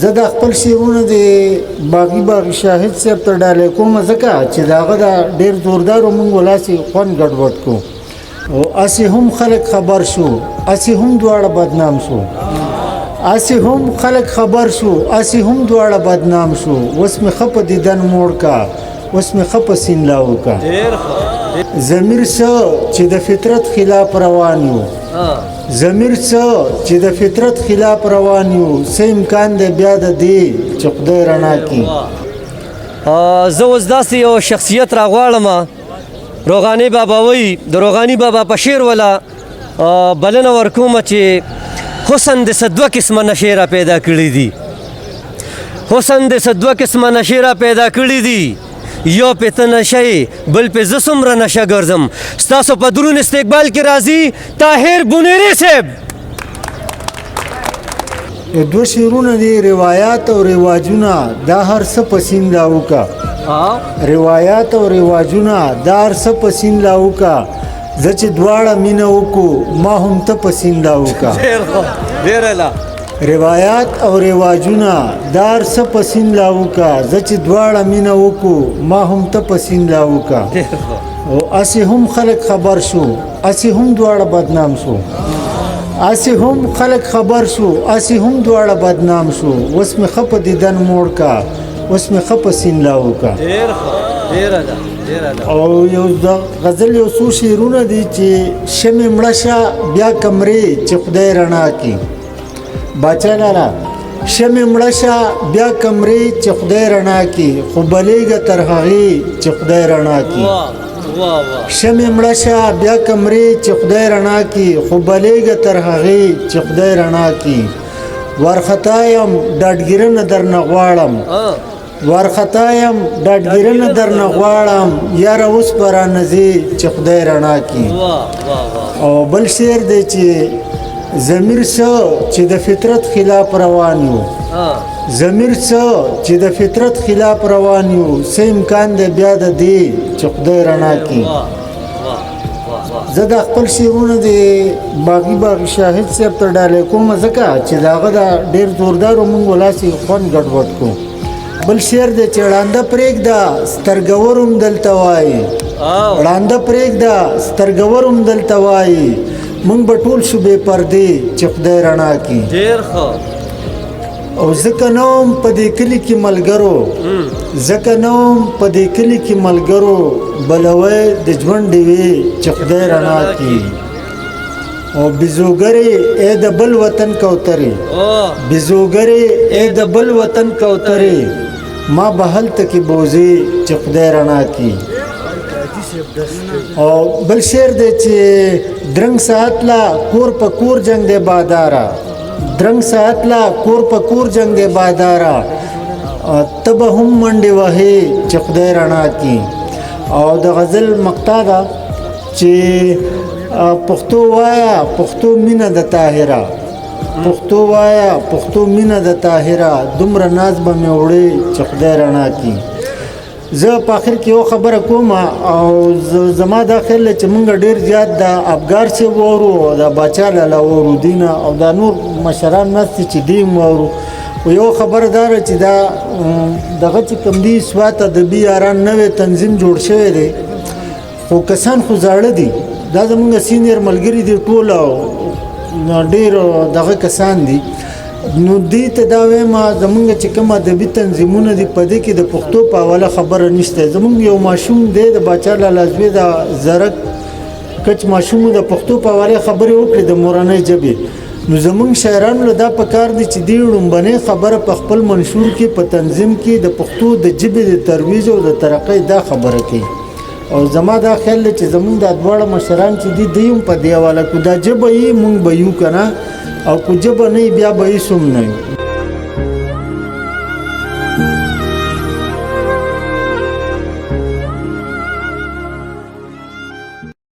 زه د خپل شعرونه د باغي شاهد صاحب ته ډالۍ کوم ځکه چې د هغه د ډېر زوردارو موږ ولاسې خوند ګډوډ کړو او هسې هم خلک خبر شو هسې هم دواړه بدنام شو هسې هم خلک خبر شو هسې هم دواړه بدنام شو اوس مې ښه په دیدن موړ کا اوس مې ښه په سین لاو کا ضمیر څه چې د فطرت خلاف روان یو ضمیر څه چې د فطرت خلاف روان یو څه امکان دی بیا د دې چې خدای رڼا کړي زه اوس داسې یو شخصیت راغواړم روغاني بابا وایي د روغاني بابا په شعر ولا بلنه ورکوم چې حسن د څه دوه قسمه نشې را پیدا کړي دي حسن د څه دوه قسمه نشې را پیدا کړي دي یو په ته نشه بل په زه څومره نشه ګرځم ستاسو په درون استقبال کې راځي طاهر بونیری صاحب دوه شعرونه دي روایات او رواجونه دا هر څه په سین لاو کا روایات او رواجونه دا هر څه په سین لاو کا زه چې دواړه مینه وکړو ما هم ته په سین لاو کا روایات او رواجونه دا هر څه په سین لاو کا زه چې دواړه مینه وکړو ما هم ته په سین لاو کا او هسې هم خلک خبر شو هسې هم دواړه بدنام شو هسې هم خلک خبر شو هسې هم دواړه بدنام شو اوس مې ښه په دیدن موړ کا اوس مې ښه په سین لاو کا او یو د غزل یو څو شعرونه دي چې شمې مړه شه بیا کمرې چې خدای رڼا کړي باچا لالا شمې مړه شه بیا کمرې چې خدای رڼا کړي خو بلېږه تر هغې چې خدای رڼا کړي شمې مړه شه بیا کمرې چې خدای رڼا کړي خو بلېږه تر هغې چې خدای رڼا کړي وارخطا یم ډاډګیرنه درنه غواړم وارخطا یم ډاډګیرنه درنه غواړم یاره اوس به رانه ځې چې خدای رڼا کړي او بل شعر دی چې ضمیر څه چې د فطرت خلاف روان یو ضمیر څه چې د فطرت خلاف روان یو څه امکان دی بیا د دې چې خدای رڼا کړي زه د خپل شعرونه د باغي شاهد صاحب ته ډالۍ کوم ځکه چې د هغه د ډېر زوردارو موږ ولاسې خوند ګډوډ کړو بل شعر دی چې ړانده پرېږده سترګور هم دلته وایي ړانده پرېږده سترګور هم دلته وایي موږ به ټول شو بې پردې چې خدای رڼا کړي او ځکه نه وم په دې کلي کې ملګرو ځکه نه وم په دې کلي کې ملګرو بلوی د ژوند ډېوې چې خدای رڼا کړي او بزوګرې ای د بل وطن کوترې بزوګرې ای د بل وطن کوترې ما به هلته کې بوځې چې خدای رڼا کړي او بل شعر دی چې درنګ ساعت لا کور په کور جنگ دی بادارا درنګ ساعت لا کور په کور جنگ دی بادارا ته به هم منډې وهې چې خدای رڼا کړي او د غزل مقطع ده چې پښتو وایا پښتو مینه د طاهره پښتو وایا پښتو مینه د طاهره دومره ناز به مې وړې چې خدای رڼا کړي زه په آخر کې یو خبره کوم او زما دا خیال چې مونږ ډېر زیات د افګار صاحب واورو او د باچا لالا واورو دینه او دا نور مشران ناست چې دی واورو او یو خبره دا چې دا دغه چې کوم دي سوات ادبي یاران نوې تنظیم جوړ شوی دی خو کسان خو زاړه دي دا زمونږ سینیر ملګري دي ټول ډېر دغه کسان دي نو دې ته دا وایم زمونږ چې کوم ادبي تنظیمونه دي په دې کې د پښتو په حواله خبره نشته زمونږ یو ماشوم دی د باچا لالا زوی د زرک کچ ماشوم د پښتو په حواله خبرې وکړي د مورنۍ ژبې نو زمونږ شاعرانو له دا پکار دي چې دې لومبنۍ خبره په خپل منشور کې په تنظیم کې د پښتو د ژبې د ترویج او د ترقۍ دا خبره کوي او زما دا خیال چې زمونږ د دواړه مشران چې دي دوی هم په دې حواله کو دا ژبه یې مونږ به یو کنه او کو ژبه نه بیا به یې سم نه